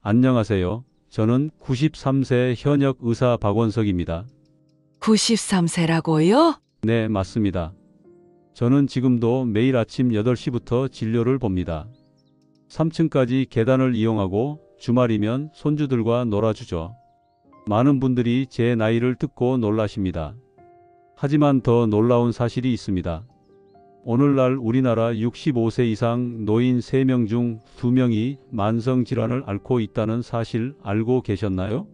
안녕하세요. 저는 93세 현역 의사 박원석입니다. 93세라고요? 네, 맞습니다. 저는 지금도 매일 아침 8시부터 진료를 봅니다. 3층까지 계단을 이용하고 주말이면 손주들과 놀아주죠. 많은 분들이 제 나이를 듣고 놀라십니다. 하지만 더 놀라운 사실이 있습니다. 오늘날 우리나라 65세 이상 노인 3명 중 2명이 만성질환을 앓고 있다는 사실 알고 계셨나요?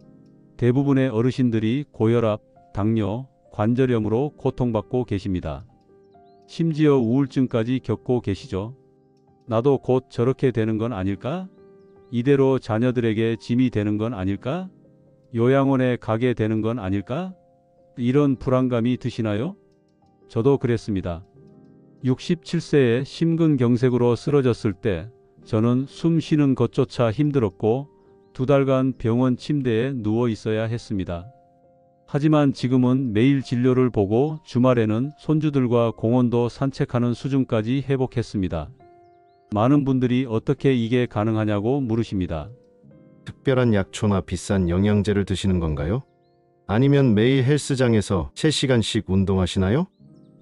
대부분의 어르신들이 고혈압, 당뇨, 관절염으로 고통받고 계십니다. 심지어 우울증까지 겪고 계시죠. 나도 곧 저렇게 되는 건 아닐까? 이대로 자녀들에게 짐이 되는 건 아닐까? 요양원에 가게 되는 건 아닐까? 이런 불안감이 드시나요? 저도 그랬습니다. 67세에 심근경색으로 쓰러졌을 때 저는 숨 쉬는 것조차 힘들었고 2달간 병원 침대에 누워 있어야 했습니다. 하지만 지금은 매일 진료를 보고 주말에는 손주들과 공원도 산책하는 수준까지 회복했습니다. 많은 분들이 어떻게 이게 가능하냐고 물으십니다. 특별한 약초나 비싼 영양제를 드시는 건가요? 아니면 매일 헬스장에서 3시간씩 운동하시나요?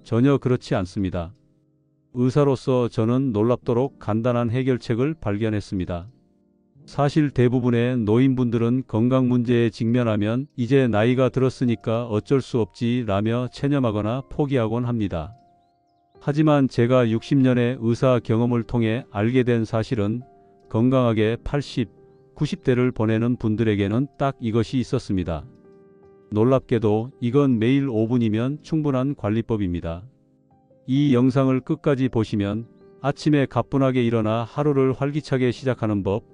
전혀 그렇지 않습니다. 의사로서 저는 놀랍도록 간단한 해결책을 발견했습니다. 사실 대부분의 노인분들은 건강 문제에 직면하면 이제 나이가 들었으니까 어쩔 수 없지 라며 체념하거나 포기하곤 합니다. 하지만 제가 60년의 의사 경험을 통해 알게 된 사실은 건강하게 80, 90대를 보내는 분들에게는 딱 이것이 있었습니다. 놀랍게도 이건 매일 5분이면 충분한 관리법입니다. 이 영상을 끝까지 보시면 아침에 가뿐하게 일어나 하루를 활기차게 시작하는 법,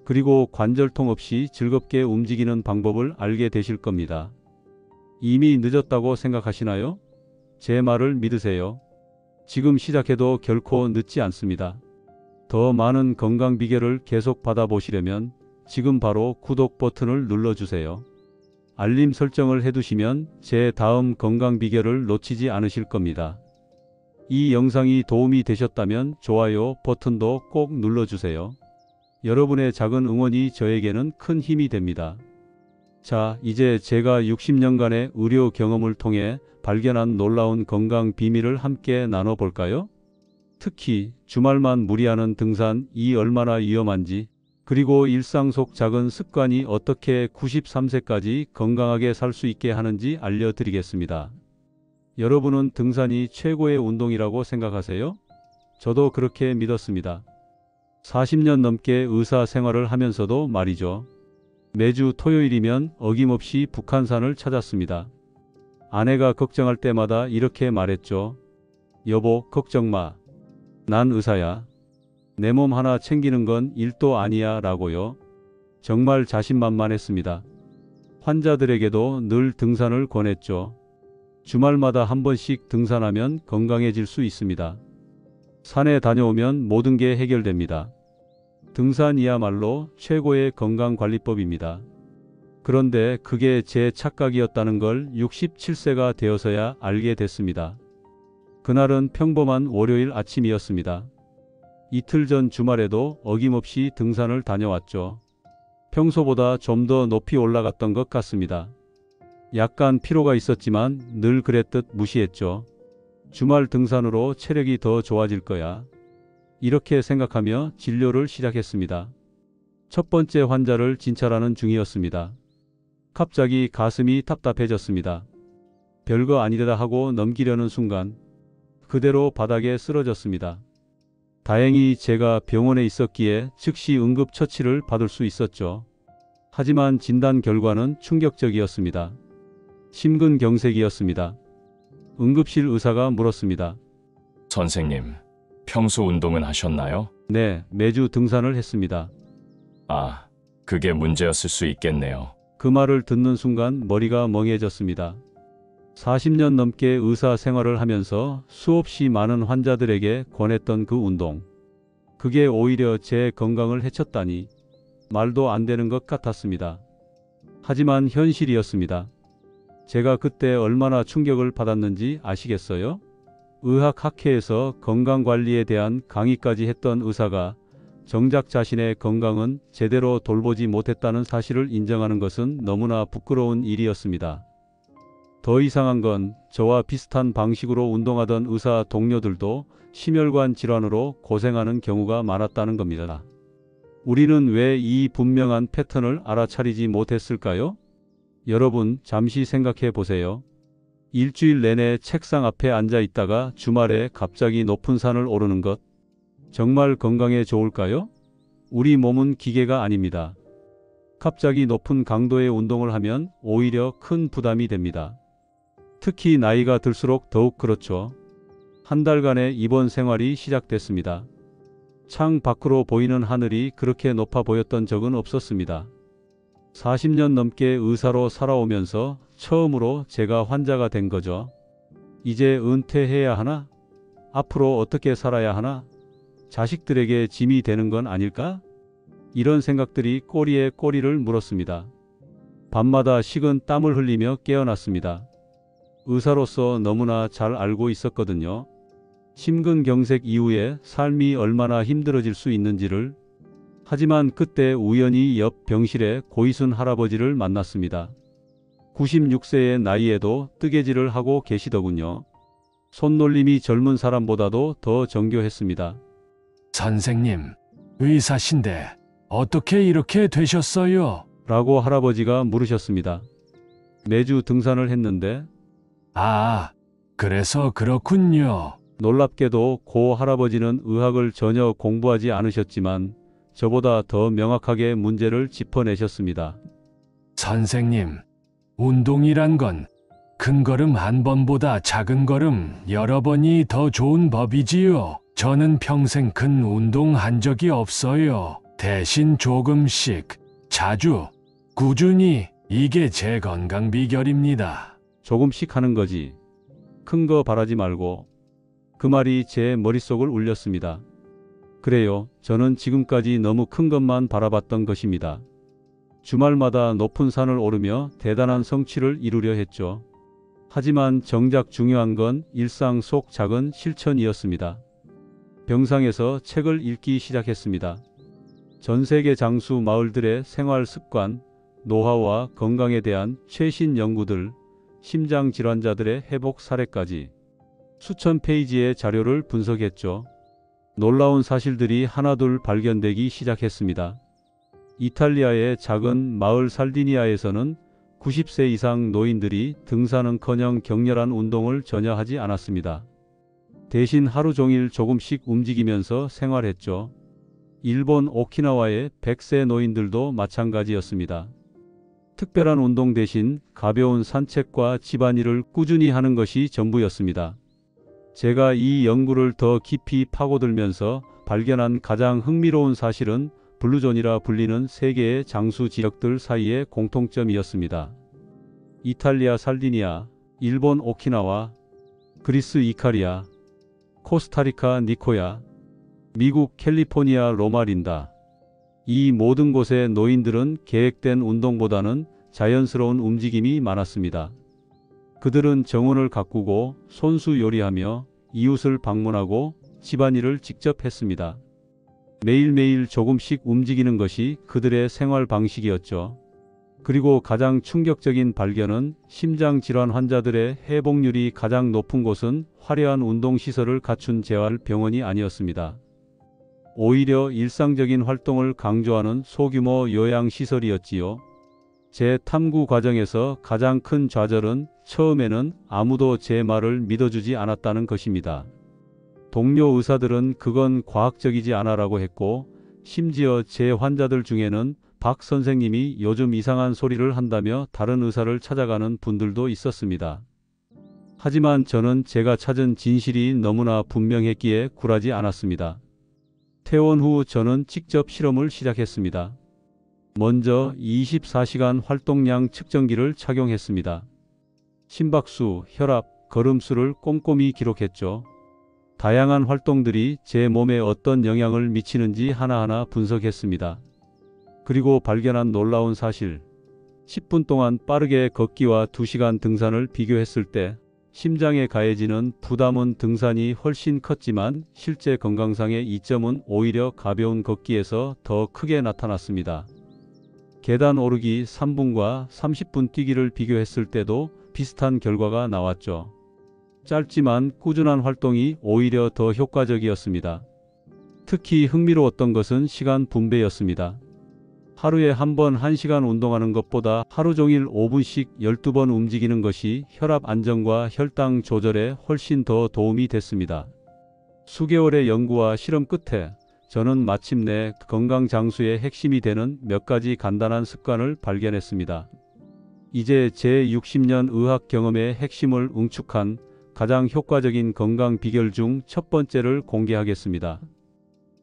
그리고 관절통 없이 즐겁게 움직이는 방법을 알게 되실 겁니다. 이미 늦었다고 생각하시나요? 제 말을 믿으세요. 지금 시작해도 결코 늦지 않습니다. 더 많은 건강 비결을 계속 받아보시려면 지금 바로 구독 버튼을 눌러주세요. 알림 설정을 해두시면 제 다음 건강 비결을 놓치지 않으실 겁니다. 이 영상이 도움이 되셨다면 좋아요 버튼도 꼭 눌러주세요. 여러분의 작은 응원이 저에게는 큰 힘이 됩니다. 자, 이제 제가 60년간의 의료 경험을 통해 발견한 놀라운 건강 비밀을 함께 나눠볼까요? 특히 주말만 무리하는 등산이 얼마나 위험한지, 그리고 일상 속 작은 습관이 어떻게 93세까지 건강하게 살 수 있게 하는지 알려드리겠습니다. 여러분은 등산이 최고의 운동이라고 생각하세요? 저도 그렇게 믿었습니다. 40년 넘게 의사 생활을 하면서도 말이죠. 매주 토요일이면 어김없이 북한산을 찾았습니다. 아내가 걱정할 때마다 이렇게 말했죠. 여보, 걱정 마. 난 의사야. 내 몸 하나 챙기는 건 일도 아니야 라고요. 정말 자신만만했습니다. 환자들에게도 늘 등산을 권했죠. 주말마다 한 번씩 등산하면 건강해질 수 있습니다. 산에 다녀오면 모든 게 해결됩니다. 등산이야말로 최고의 건강관리법입니다. 그런데 그게 제 착각이었다는 걸 67세가 되어서야 알게 됐습니다. 그날은 평범한 월요일 아침이었습니다. 이틀 전 주말에도 어김없이 등산을 다녀왔죠. 평소보다 좀 더 높이 올라갔던 것 같습니다. 약간 피로가 있었지만 늘 그랬듯 무시했죠. 주말 등산으로 체력이 더 좋아질 거야. 이렇게 생각하며 진료를 시작했습니다. 첫 번째 환자를 진찰하는 중이었습니다. 갑자기 가슴이 답답해졌습니다. 별거 아니되다 하고 넘기려는 순간 그대로 바닥에 쓰러졌습니다. 다행히 제가 병원에 있었기에 즉시 응급처치를 받을 수 있었죠. 하지만 진단 결과는 충격적이었습니다. 심근경색이었습니다. 응급실 의사가 물었습니다. 선생님, 평소 운동은 하셨나요? 네, 매주 등산을 했습니다. 아, 그게 문제였을 수 있겠네요. 그 말을 듣는 순간 머리가 멍해졌습니다. 40년 넘게 의사 생활을 하면서 수없이 많은 환자들에게 권했던 그 운동. 그게 오히려 제 건강을 해쳤다니 말도 안 되는 것 같았습니다. 하지만 현실이었습니다. 제가 그때 얼마나 충격을 받았는지 아시겠어요? 의학학회에서 건강관리에 대한 강의까지 했던 의사가 정작 자신의 건강은 제대로 돌보지 못했다는 사실을 인정하는 것은 너무나 부끄러운 일이었습니다. 더 이상한 건 저와 비슷한 방식으로 운동하던 의사 동료들도 심혈관 질환으로 고생하는 경우가 많았다는 겁니다. 우리는 왜 이 분명한 패턴을 알아차리지 못했을까요? 여러분, 잠시 생각해 보세요. 일주일 내내 책상 앞에 앉아 있다가 주말에 갑자기 높은 산을 오르는 것, 정말 건강에 좋을까요? 우리 몸은 기계가 아닙니다. 갑자기 높은 강도의 운동을 하면 오히려 큰 부담이 됩니다. 특히 나이가 들수록 더욱 그렇죠. 한 달간의 입원 생활이 시작됐습니다. 창 밖으로 보이는 하늘이 그렇게 높아 보였던 적은 없었습니다. 40년 넘게 의사로 살아오면서 처음으로 제가 환자가 된 거죠. 이제 은퇴해야 하나? 앞으로 어떻게 살아야 하나? 자식들에게 짐이 되는 건 아닐까? 이런 생각들이 꼬리에 꼬리를 물었습니다. 밤마다 식은 땀을 흘리며 깨어났습니다. 의사로서 너무나 잘 알고 있었거든요. 심근경색 이후에 삶이 얼마나 힘들어질 수 있는지를. 하지만 그때 우연히 옆 병실에 고이순 할아버지를 만났습니다. 96세의 나이에도 뜨개질을 하고 계시더군요. 손놀림이 젊은 사람보다도 더 정교했습니다. 선생님, 의사신데 어떻게 이렇게 되셨어요? 라고 할아버지가 물으셨습니다. 매주 등산을 했는데. 아, 그래서 그렇군요. 놀랍게도 고 할아버지는 의학을 전혀 공부하지 않으셨지만 저보다 더 명확하게 문제를 짚어내셨습니다. 선생님, 운동이란 건 큰 걸음 한 번보다 작은 걸음 여러 번이 더 좋은 법이지요. 저는 평생 큰 운동한 적이 없어요. 대신 조금씩, 자주, 꾸준히, 이게 제 건강 비결입니다. 조금씩 하는 거지. 큰 거 바라지 말고. 그 말이 제 머릿속을 울렸습니다. 그래요. 저는 지금까지 너무 큰 것만 바라봤던 것입니다. 주말마다 높은 산을 오르며 대단한 성취를 이루려 했죠. 하지만 정작 중요한 건 일상 속 작은 실천이었습니다. 병상에서 책을 읽기 시작했습니다. 전 세계 장수 마을들의 생활 습관, 노하우와 건강에 대한 최신 연구들, 심장 질환자들의 회복 사례까지 수천 페이지의 자료를 분석했죠. 놀라운 사실들이 하나둘 발견되기 시작했습니다. 이탈리아의 작은 마을 살디니아에서는 90세 이상 노인들이 등산은커녕 격렬한 운동을 전혀 하지 않았습니다. 대신 하루 종일 조금씩 움직이면서 생활했죠. 일본 오키나와의 100세 노인들도 마찬가지였습니다. 특별한 운동 대신 가벼운 산책과 집안일을 꾸준히 하는 것이 전부였습니다. 제가 이 연구를 더 깊이 파고들면서 발견한 가장 흥미로운 사실은 블루존이라 불리는 세계의 장수 지역들 사이의 공통점이었습니다. 이탈리아 살디니아, 일본 오키나와, 그리스 이카리아, 코스타리카 니코야, 미국 캘리포니아 로마린다. 이 모든 곳의 노인들은 계획된 운동보다는 자연스러운 움직임이 많았습니다. 그들은 정원을 가꾸고 손수 요리하며 이웃을 방문하고 집안일을 직접 했습니다. 매일매일 조금씩 움직이는 것이 그들의 생활 방식이었죠. 그리고 가장 충격적인 발견은 심장질환 환자들의 회복률이 가장 높은 곳은 화려한 운동시설을 갖춘 재활병원이 아니었습니다. 오히려 일상적인 활동을 강조하는 소규모 요양시설이었지요. 제 탐구 과정에서 가장 큰 좌절은 처음에는 아무도 제 말을 믿어주지 않았다는 것입니다. 동료 의사들은 그건 과학적이지 않아라고 했고, 심지어 제 환자들 중에는 박 선생님이 요즘 이상한 소리를 한다며 다른 의사를 찾아가는 분들도 있었습니다. 하지만 저는 제가 찾은 진실이 너무나 분명했기에 굴하지 않았습니다. 퇴원 후 저는 직접 실험을 시작했습니다. 먼저 24시간 활동량 측정기를 착용했습니다. 심박수, 혈압, 걸음수를 꼼꼼히 기록했죠. 다양한 활동들이 제 몸에 어떤 영향을 미치는지 하나하나 분석했습니다. 그리고 발견한 놀라운 사실. 10분 동안 빠르게 걷기와 2시간 등산을 비교했을 때 심장에 가해지는 부담은 등산이 훨씬 컸지만 실제 건강상의 이점은 오히려 가벼운 걷기에서 더 크게 나타났습니다. 계단 오르기 3분과 30분 뛰기를 비교했을 때도 비슷한 결과가 나왔죠. 짧지만 꾸준한 활동이 오히려 더 효과적이었습니다. 특히 흥미로웠던 것은 시간 분배였습니다. 하루에 한 번 1시간 운동하는 것보다 하루 종일 5분씩 12번 움직이는 것이 혈압 안정과 혈당 조절에 훨씬 더 도움이 됐습니다. 수개월의 연구와 실험 끝에 저는 마침내 건강 장수의 핵심이 되는 몇 가지 간단한 습관을 발견했습니다. 이제 제 60년 의학 경험의 핵심을 응축한 가장 효과적인 건강 비결 중 첫 번째를 공개하겠습니다.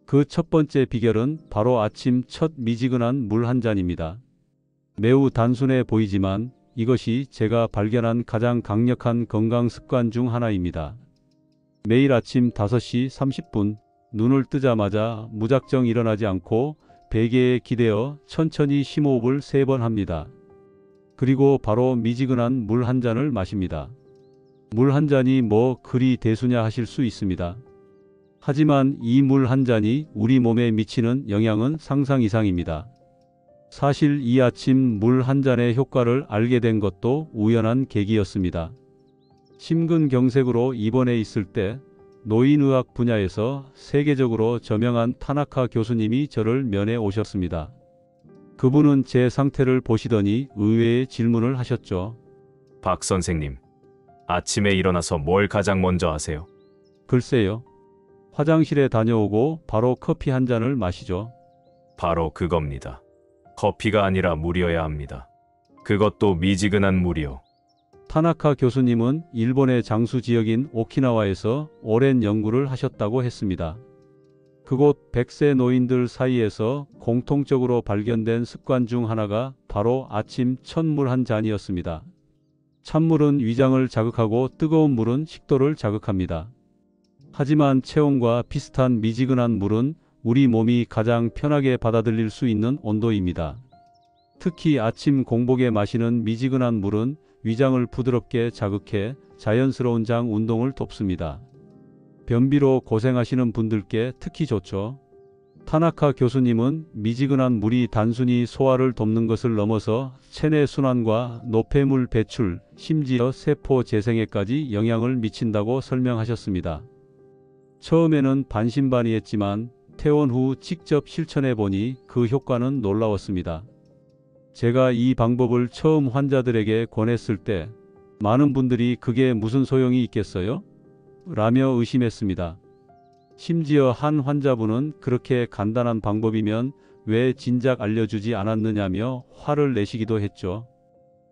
그 첫 번째 비결은 바로 아침 첫 미지근한 물 한 잔입니다. 매우 단순해 보이지만 이것이 제가 발견한 가장 강력한 건강 습관 중 하나입니다. 매일 아침 5시 30분 눈을 뜨자마자 무작정 일어나지 않고 베개에 기대어 천천히 심호흡을 3번 합니다. 그리고 바로 미지근한 물 한 잔을 마십니다. 물 한 잔이 뭐 그리 대수냐 하실 수 있습니다. 하지만 이 물 한 잔이 우리 몸에 미치는 영향은 상상 이상입니다. 사실 이 아침 물 한 잔의 효과를 알게 된 것도 우연한 계기였습니다. 심근경색으로 입원해 있을 때 노인의학 분야에서 세계적으로 저명한 타나카 교수님이 저를 면회 오셨습니다. 그분은 제 상태를 보시더니 의외의 질문을 하셨죠. 박 선생님, 아침에 일어나서 뭘 가장 먼저 하세요? 글쎄요. 화장실에 다녀오고 바로 커피 한 잔을 마시죠. 바로 그겁니다. 커피가 아니라 물이어야 합니다. 그것도 미지근한 물이요. 타나카 교수님은 일본의 장수 지역인 오키나와에서 오랜 연구를 하셨다고 했습니다. 그곳 100세 노인들 사이에서 공통적으로 발견된 습관 중 하나가 바로 아침 첫 물 한 잔이었습니다. 찬물은 위장을 자극하고 뜨거운 물은 식도를 자극합니다. 하지만 체온과 비슷한 미지근한 물은 우리 몸이 가장 편하게 받아들일 수 있는 온도입니다. 특히 아침 공복에 마시는 미지근한 물은 위장을 부드럽게 자극해 자연스러운 장 운동을 돕습니다. 변비로 고생하시는 분들께 특히 좋죠. 타나카 교수님은 미지근한 물이 단순히 소화를 돕는 것을 넘어서 체내 순환과 노폐물 배출, 심지어 세포 재생에까지 영향을 미친다고 설명하셨습니다. 처음에는 반신반의했지만 퇴원 후 직접 실천해 보니 그 효과는 놀라웠습니다. 제가 이 방법을 처음 환자들에게 권했을 때 많은 분들이 그게 무슨 소용이 있겠어요? 라며 의심했습니다. 심지어 한 환자분은 그렇게 간단한 방법이면 왜 진작 알려주지 않았느냐며 화를 내시기도 했죠.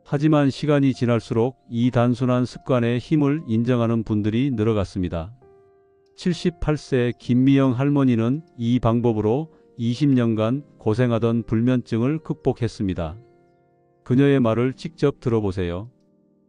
하지만 시간이 지날수록 이 단순한 습관의 힘을 인정하는 분들이 늘어갔습니다. 78세 김미영 할머니는 이 방법으로 20년간 고생하던 불면증을 극복했습니다. 그녀의 말을 직접 들어보세요.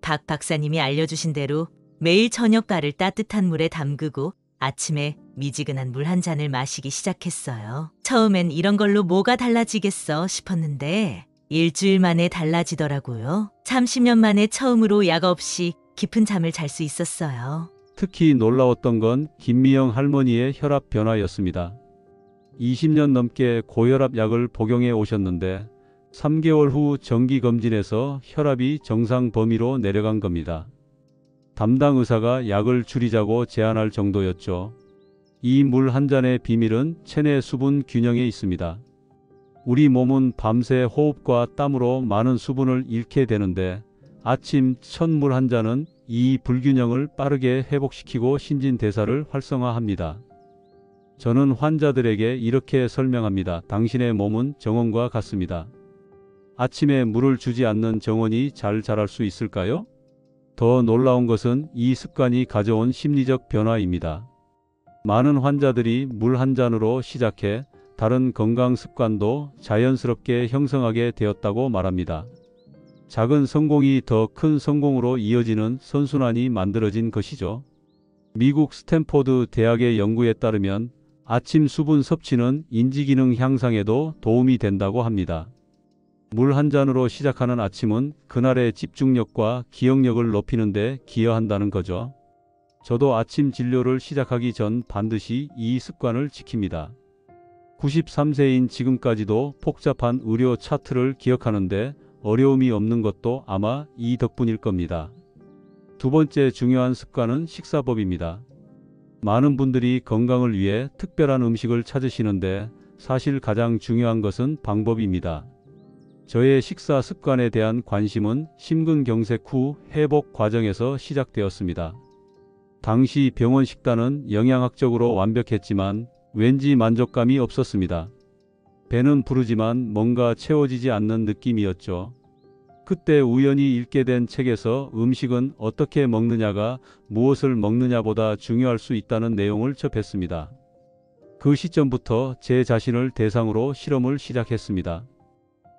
박 박사님이 알려주신 대로 매일 저녁가를 따뜻한 물에 담그고 아침에 미지근한 물 한 잔을 마시기 시작했어요. 처음엔 이런 걸로 뭐가 달라지겠어 싶었는데 일주일 만에 달라지더라고요. 30년 만에 처음으로 약 없이 깊은 잠을 잘 수 있었어요. 특히 놀라웠던 건 김미영 할머니의 혈압 변화였습니다. 20년 넘게 고혈압 약을 복용해 오셨는데 3개월 후 정기검진에서 혈압이 정상 범위로 내려간 겁니다. 담당 의사가 약을 줄이자고 제안할 정도였죠. 이 물 한 잔의 비밀은 체내 수분 균형에 있습니다. 우리 몸은 밤새 호흡과 땀으로 많은 수분을 잃게 되는데 아침 첫 물 한 잔은 이 불균형을 빠르게 회복시키고 신진대사를 활성화합니다. 저는 환자들에게 이렇게 설명합니다. 당신의 몸은 정원과 같습니다. 아침에 물을 주지 않는 정원이 잘 자랄 수 있을까요? 더 놀라운 것은 이 습관이 가져온 심리적 변화입니다. 많은 환자들이 물 한 잔으로 시작해 다른 건강 습관도 자연스럽게 형성하게 되었다고 말합니다. 작은 성공이 더 큰 성공으로 이어지는 선순환이 만들어진 것이죠. 미국 스탠포드 대학의 연구에 따르면 아침 수분 섭취는 인지기능 향상에도 도움이 된다고 합니다. 물 한 잔으로 시작하는 아침은 그날의 집중력과 기억력을 높이는 데 기여한다는 거죠. 저도 아침 진료를 시작하기 전 반드시 이 습관을 지킵니다. 93세인 지금까지도 복잡한 의료 차트를 기억하는데 어려움이 없는 것도 아마 이 덕분일 겁니다. 두 번째 중요한 습관은 식사법입니다. 많은 분들이 건강을 위해 특별한 음식을 찾으시는데 사실 가장 중요한 것은 방법입니다. 저의 식사 습관에 대한 관심은 심근경색 후 회복 과정에서 시작되었습니다. 당시 병원 식단은 영양학적으로 완벽했지만 왠지 만족감이 없었습니다. 배는 부르지만 뭔가 채워지지 않는 느낌이었죠. 그때 우연히 읽게 된 책에서 음식은 어떻게 먹느냐가 무엇을 먹느냐보다 중요할 수 있다는 내용을 접했습니다. 그 시점부터 제 자신을 대상으로 실험을 시작했습니다.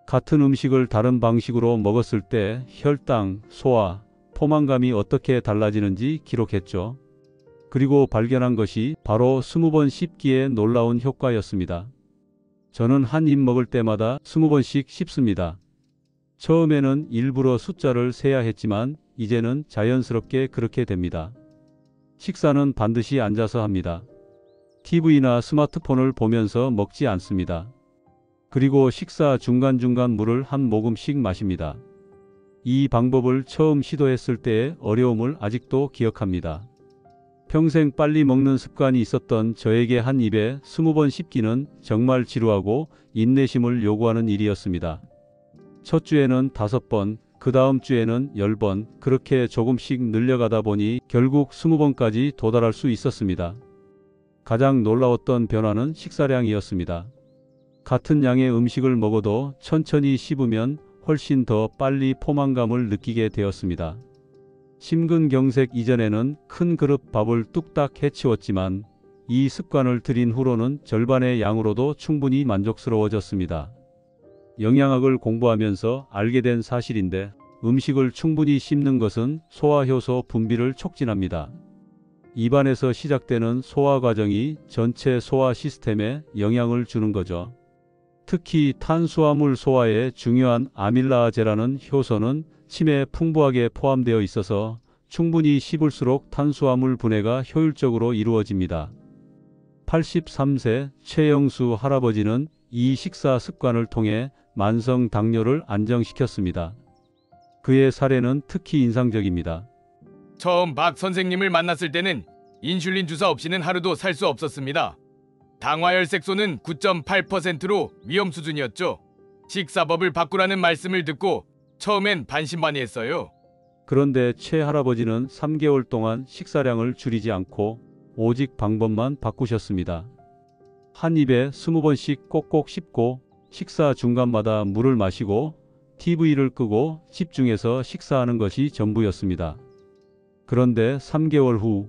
같은 음식을 다른 방식으로 먹었을 때 혈당, 소화, 포만감이 어떻게 달라지는지 기록했죠. 그리고 발견한 것이 바로 20번 씹기의 놀라운 효과였습니다. 저는 한 입 먹을 때마다 20번씩 씹습니다. 처음에는 일부러 숫자를 세야 했지만 이제는 자연스럽게 그렇게 됩니다. 식사는 반드시 앉아서 합니다. TV나 스마트폰을 보면서 먹지 않습니다. 그리고 식사 중간중간 물을 한 모금씩 마십니다. 이 방법을 처음 시도했을 때의 어려움을 아직도 기억합니다. 평생 빨리 먹는 습관이 있었던 저에게 한 입에 20번 씹기는 정말 지루하고 인내심을 요구하는 일이었습니다. 첫 주에는 5번, 그 다음 주에는 10번, 그렇게 조금씩 늘려가다 보니 결국 20번까지 도달할 수 있었습니다. 가장 놀라웠던 변화는 식사량이었습니다. 같은 양의 음식을 먹어도 천천히 씹으면 훨씬 더 빨리 포만감을 느끼게 되었습니다. 심근경색 이전에는 큰 그릇 밥을 뚝딱 해치웠지만 이 습관을 들인 후로는 절반의 양으로도 충분히 만족스러워졌습니다. 영양학을 공부하면서 알게 된 사실인데 음식을 충분히 씹는 것은 소화효소 분비를 촉진합니다. 입안에서 시작되는 소화 과정이 전체 소화 시스템에 영향을 주는 거죠. 특히 탄수화물 소화에 중요한 아밀라아제라는 효소는 침에 풍부하게 포함되어 있어서 충분히 씹을수록 탄수화물 분해가 효율적으로 이루어집니다. 83세 최영수 할아버지는 이 식사 습관을 통해 만성 당뇨를 안정시켰습니다. 그의 사례는 특히 인상적입니다. 처음 박 선생님을 만났을 때는 인슐린 주사 없이는 하루도 살 수 없었습니다. 당화혈색소는 9.8%로 위험 수준이었죠. 식사법을 바꾸라는 말씀을 듣고 처음엔 반신반의했어요. 그런데 최 할아버지는 3개월 동안 식사량을 줄이지 않고 오직 방법만 바꾸셨습니다. 한 입에 20번씩 꼭꼭 씹고 식사 중간마다 물을 마시고 TV를 끄고 집중해서 식사하는 것이 전부였습니다. 그런데 3개월 후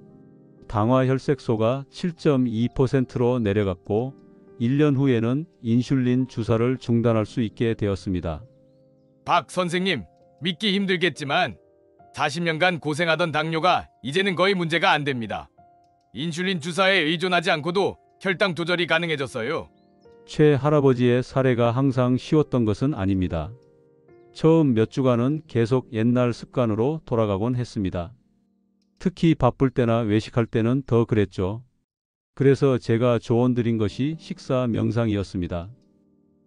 당화혈색소가 7.2%로 내려갔고 1년 후에는 인슐린 주사를 중단할 수 있게 되었습니다. 박 선생님, 믿기 힘들겠지만 40년간 고생하던 당뇨가 이제는 거의 문제가 안 됩니다. 인슐린 주사에 의존하지 않고도 혈당 조절이 가능해졌어요. 최 할아버지의 사례가 항상 쉬웠던 것은 아닙니다. 처음 몇 주간은 계속 옛날 습관으로 돌아가곤 했습니다. 특히 바쁠 때나 외식할 때는 더 그랬죠. 그래서 제가 조언드린 것이 식사 명상이었습니다.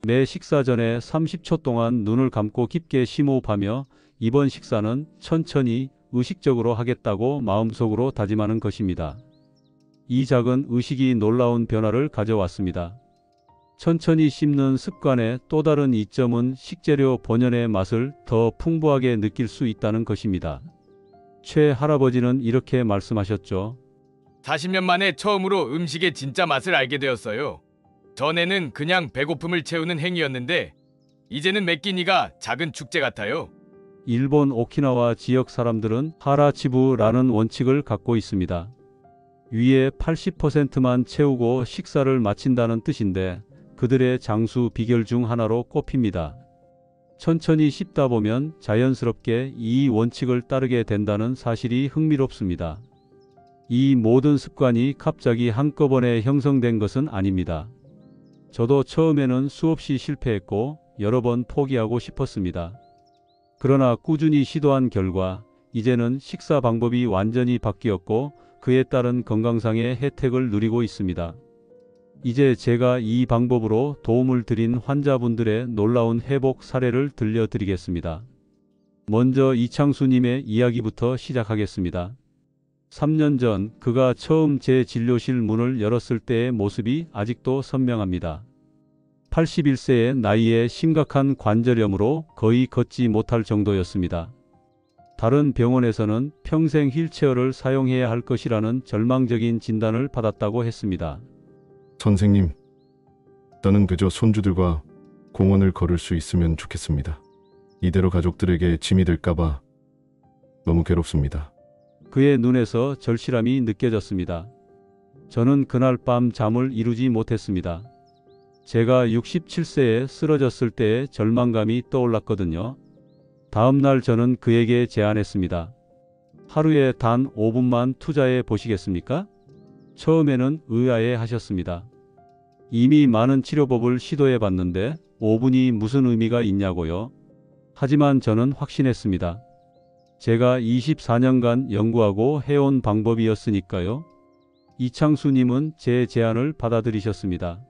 매 식사 전에 30초 동안 눈을 감고 깊게 심호흡하며 이번 식사는 천천히 의식적으로 하겠다고 마음속으로 다짐하는 것입니다. 이 작은 의식이 놀라운 변화를 가져왔습니다. 천천히 씹는 습관의 또 다른 이점은 식재료 본연의 맛을 더 풍부하게 느낄 수 있다는 것입니다. 최 할아버지는 이렇게 말씀하셨죠. 40년 만에 처음으로 음식의 진짜 맛을 알게 되었어요. 전에는 그냥 배고픔을 채우는 행위였는데 이제는 매 끼니가 작은 축제 같아요. 일본 오키나와 지역 사람들은 하라치부라는 원칙을 갖고 있습니다. 위에 80%만 채우고 식사를 마친다는 뜻인데 그들의 장수 비결 중 하나로 꼽힙니다. 천천히 씹다 보면 자연스럽게 이 원칙을 따르게 된다는 사실이 흥미롭습니다. 이 모든 습관이 갑자기 한꺼번에 형성된 것은 아닙니다. 저도 처음에는 수없이 실패했고 여러 번 포기하고 싶었습니다. 그러나 꾸준히 시도한 결과 이제는 식사 방법이 완전히 바뀌었고 그에 따른 건강상의 혜택을 누리고 있습니다. 이제 제가 이 방법으로 도움을 드린 환자분들의 놀라운 회복 사례를 들려드리겠습니다. 먼저 이창수님의 이야기부터 시작하겠습니다. 3년 전 그가 처음 제 진료실 문을 열었을 때의 모습이 아직도 선명합니다. 81세의 나이에 심각한 관절염으로 거의 걷지 못할 정도였습니다. 다른 병원에서는 평생 휠체어를 사용해야 할 것이라는 절망적인 진단을 받았다고 했습니다. 선생님, 저는 그저 손주들과 공원을 걸을 수 있으면 좋겠습니다. 이대로 가족들에게 짐이 될까봐 너무 괴롭습니다. 그의 눈에서 절실함이 느껴졌습니다. 저는 그날 밤 잠을 이루지 못했습니다. 제가 67세에 쓰러졌을 때의 절망감이 떠올랐거든요. 다음 날 저는 그에게 제안했습니다. 하루에 단 5분만 투자해 보시겠습니까? 처음에는 의아해 하셨습니다. 이미 많은 치료법을 시도해 봤는데 5분이 무슨 의미가 있냐고요? 하지만 저는 확신했습니다. 제가 24년간 연구하고 해온 방법이었으니까요. 이창수님은 제 제안을 받아들이셨습니다.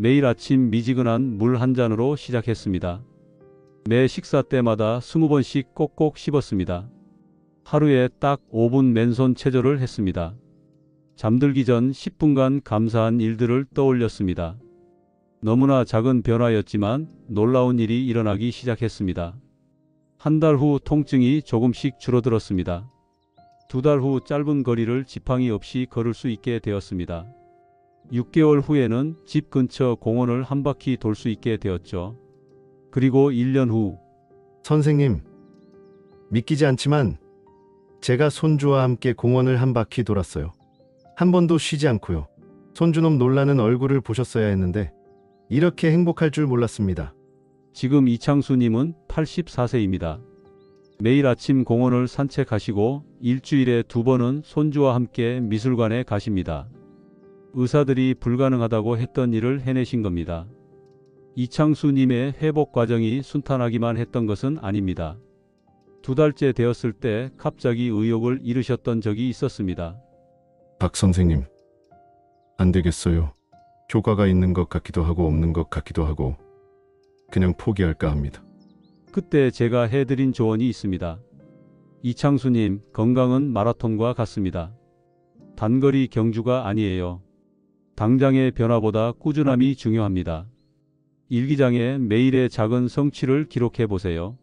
매일 아침 미지근한 물 한 잔으로 시작했습니다. 매 식사 때마다 20번씩 꼭꼭 씹었습니다. 하루에 딱 5분 맨손 체조를 했습니다. 잠들기 전 10분간 감사한 일들을 떠올렸습니다. 너무나 작은 변화였지만 놀라운 일이 일어나기 시작했습니다. 한 달 후 통증이 조금씩 줄어들었습니다. 2달 후 짧은 거리를 지팡이 없이 걸을 수 있게 되었습니다. 6개월 후에는 집 근처 공원을 한 바퀴 돌 수 있게 되었죠. 그리고 1년 후 선생님, 믿기지 않지만 제가 손주와 함께 공원을 한 바퀴 돌았어요. 한 번도 쉬지 않고요. 손주놈 놀라는 얼굴을 보셨어야 했는데 이렇게 행복할 줄 몰랐습니다. 지금 이창수님은 84세입니다. 매일 아침 공원을 산책하시고 일주일에 2번은 손주와 함께 미술관에 가십니다. 의사들이 불가능하다고 했던 일을 해내신 겁니다. 이창수님의 회복 과정이 순탄하기만 했던 것은 아닙니다. 2달째 되었을 때 갑자기 의욕을 잃으셨던 적이 있었습니다. 박 선생님, 안 되겠어요. 효과가 있는 것 같기도 하고 없는 것 같기도 하고 그냥 포기할까 합니다. 그때 제가 해드린 조언이 있습니다. 이창수님, 건강은 마라톤과 같습니다. 단거리 경주가 아니에요. 당장의 변화보다 꾸준함이 중요합니다. 일기장에 매일의 작은 성취를 기록해 보세요.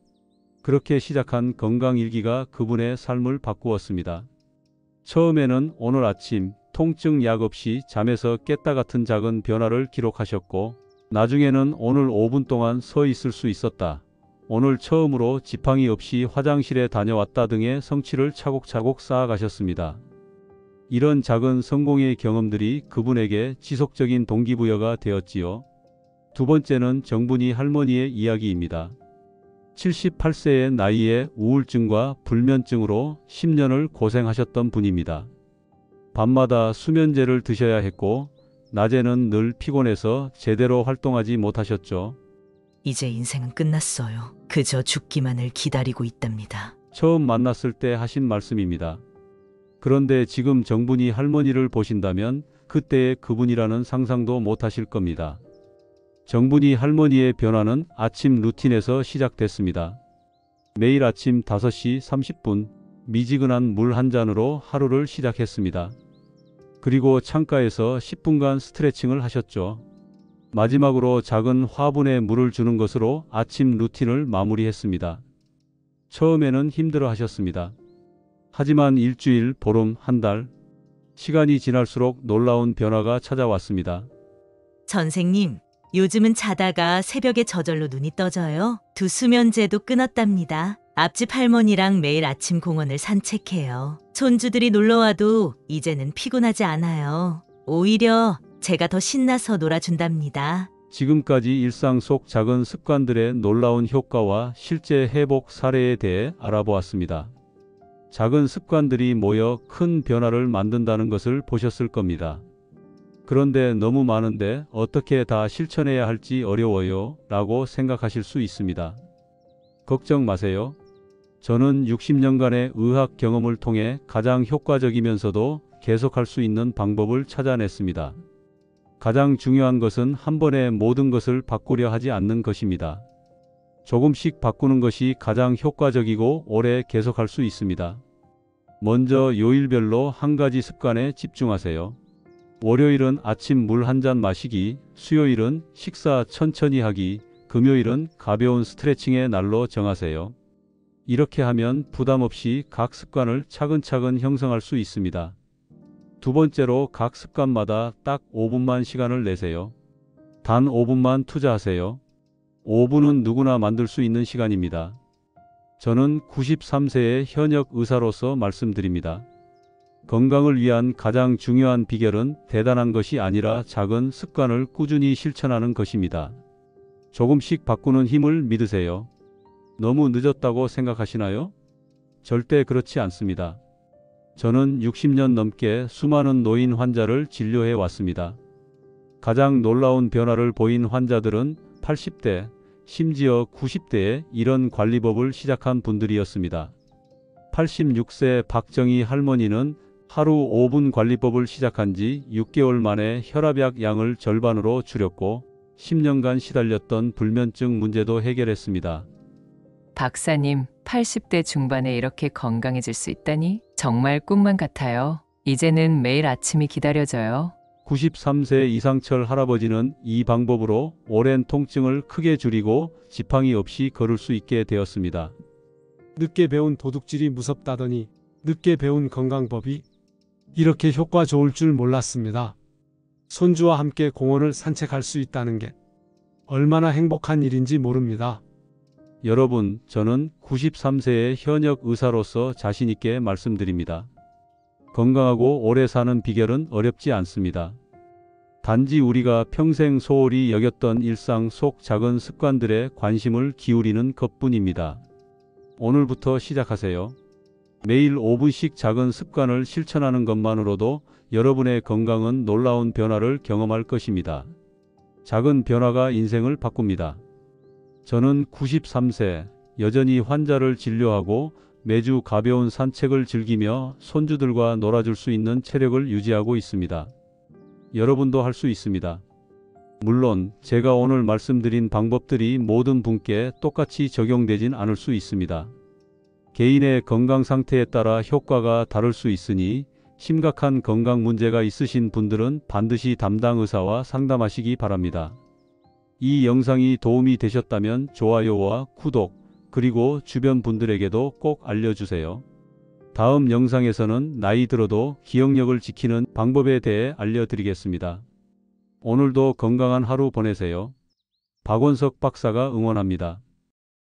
그렇게 시작한 건강일기가 그분의 삶을 바꾸었습니다. 처음에는 오늘 아침 통증 약 없이 잠에서 깼다 같은 작은 변화를 기록하셨고, 나중에는 오늘 5분 동안 서 있을 수 있었다, 오늘 처음으로 지팡이 없이 화장실에 다녀왔다 등의 성취를 차곡차곡 쌓아가셨습니다. 이런 작은 성공의 경험들이 그분에게 지속적인 동기부여가 되었지요. 두 번째는 정분이 할머니의 이야기입니다. 78세의 나이에 우울증과 불면증으로 10년을 고생하셨던 분입니다. 밤마다 수면제를 드셔야 했고 낮에는 늘 피곤해서 제대로 활동하지 못하셨죠. 이제 인생은 끝났어요. 그저 죽기만을 기다리고 있답니다. 처음 만났을 때 하신 말씀입니다. 그런데 지금 정분이 할머니를 보신다면 그때의 그분이라는 상상도 못하실 겁니다. 정분이 할머니의 변화는 아침 루틴에서 시작됐습니다. 매일 아침 5시 30분 미지근한 물 한 잔으로 하루를 시작했습니다. 그리고 창가에서 10분간 스트레칭을 하셨죠. 마지막으로 작은 화분에 물을 주는 것으로 아침 루틴을 마무리했습니다. 처음에는 힘들어 하셨습니다. 하지만 일주일, 보름, 한 달, 시간이 지날수록 놀라운 변화가 찾아왔습니다. 선생님, 요즘은 자다가 새벽에 저절로 눈이 떠져요. 두 수면제도 끊었답니다. 앞집 할머니랑 매일 아침 공원을 산책해요. 손주들이 놀러와도 이제는 피곤하지 않아요. 오히려 제가 더 신나서 놀아준답니다. 지금까지 일상 속 작은 습관들의 놀라운 효과와 실제 회복 사례에 대해 알아보았습니다. 작은 습관들이 모여 큰 변화를 만든다는 것을 보셨을 겁니다. 그런데 너무 많은데 어떻게 다 실천해야 할지 어려워요 라고 생각하실 수 있습니다. 걱정 마세요. 저는 60년간의 의학 경험을 통해 가장 효과적이면서도 계속할 수 있는 방법을 찾아냈습니다. 가장 중요한 것은 한 번에 모든 것을 바꾸려 하지 않는 것입니다. 조금씩 바꾸는 것이 가장 효과적이고 오래 계속할 수 있습니다. 먼저 요일별로 한 가지 습관에 집중하세요. 월요일은 아침 물 한 잔 마시기, 수요일은 식사 천천히 하기, 금요일은 가벼운 스트레칭의 날로 정하세요. 이렇게 하면 부담 없이 각 습관을 차근차근 형성할 수 있습니다. 두 번째로 각 습관마다 딱 5분만 시간을 내세요. 단 5분만 투자하세요. 5분은 누구나 만들 수 있는 시간입니다. 저는 93세의 현역 의사로서 말씀드립니다. 건강을 위한 가장 중요한 비결은 대단한 것이 아니라 작은 습관을 꾸준히 실천하는 것입니다. 조금씩 바꾸는 힘을 믿으세요. 너무 늦었다고 생각하시나요? 절대 그렇지 않습니다. 저는 60년 넘게 수많은 노인 환자를 진료해 왔습니다. 가장 놀라운 변화를 보인 환자들은 80대, 심지어 90대에 이런 관리법을 시작한 분들이었습니다. 86세 박정희 할머니는 하루 5분 관리법을 시작한 지 6개월 만에 혈압약 양을 절반으로 줄였고 10년간 시달렸던 불면증 문제도 해결했습니다. 박사님, 80대 중반에 이렇게 건강해질 수 있다니 정말 꿈만 같아요. 이제는 매일 아침이 기다려져요. 93세 이상철 할아버지는 이 방법으로 오랜 통증을 크게 줄이고 지팡이 없이 걸을 수 있게 되었습니다. 늦게 배운 도둑질이 무섭다더니 늦게 배운 건강법이 이렇게 효과 좋을 줄 몰랐습니다. 손주와 함께 공원을 산책할 수 있다는 게 얼마나 행복한 일인지 모릅니다. 여러분, 저는 93세의 현역 의사로서 자신 있게 말씀드립니다. 건강하고 오래 사는 비결은 어렵지 않습니다. 단지 우리가 평생 소홀히 여겼던 일상 속 작은 습관들에 관심을 기울이는 것뿐입니다. 오늘부터 시작하세요. 매일 5분씩 작은 습관을 실천하는 것만으로도 여러분의 건강은 놀라운 변화를 경험할 것입니다. 작은 변화가 인생을 바꿉니다. 저는 93세, 여전히 환자를 진료하고 매주 가벼운 산책을 즐기며 손주들과 놀아줄 수 있는 체력을 유지하고 있습니다. 여러분도 할 수 있습니다. 물론 제가 오늘 말씀드린 방법들이 모든 분께 똑같이 적용되진 않을 수 있습니다. 개인의 건강 상태에 따라 효과가 다를 수 있으니 심각한 건강 문제가 있으신 분들은 반드시 담당 의사와 상담하시기 바랍니다. 이 영상이 도움이 되셨다면 좋아요와 구독, 그리고 주변 분들에게도 꼭 알려주세요. 다음 영상에서는 나이 들어도 기억력을 지키는 방법에 대해 알려드리겠습니다. 오늘도 건강한 하루 보내세요. 박원석 박사가 응원합니다.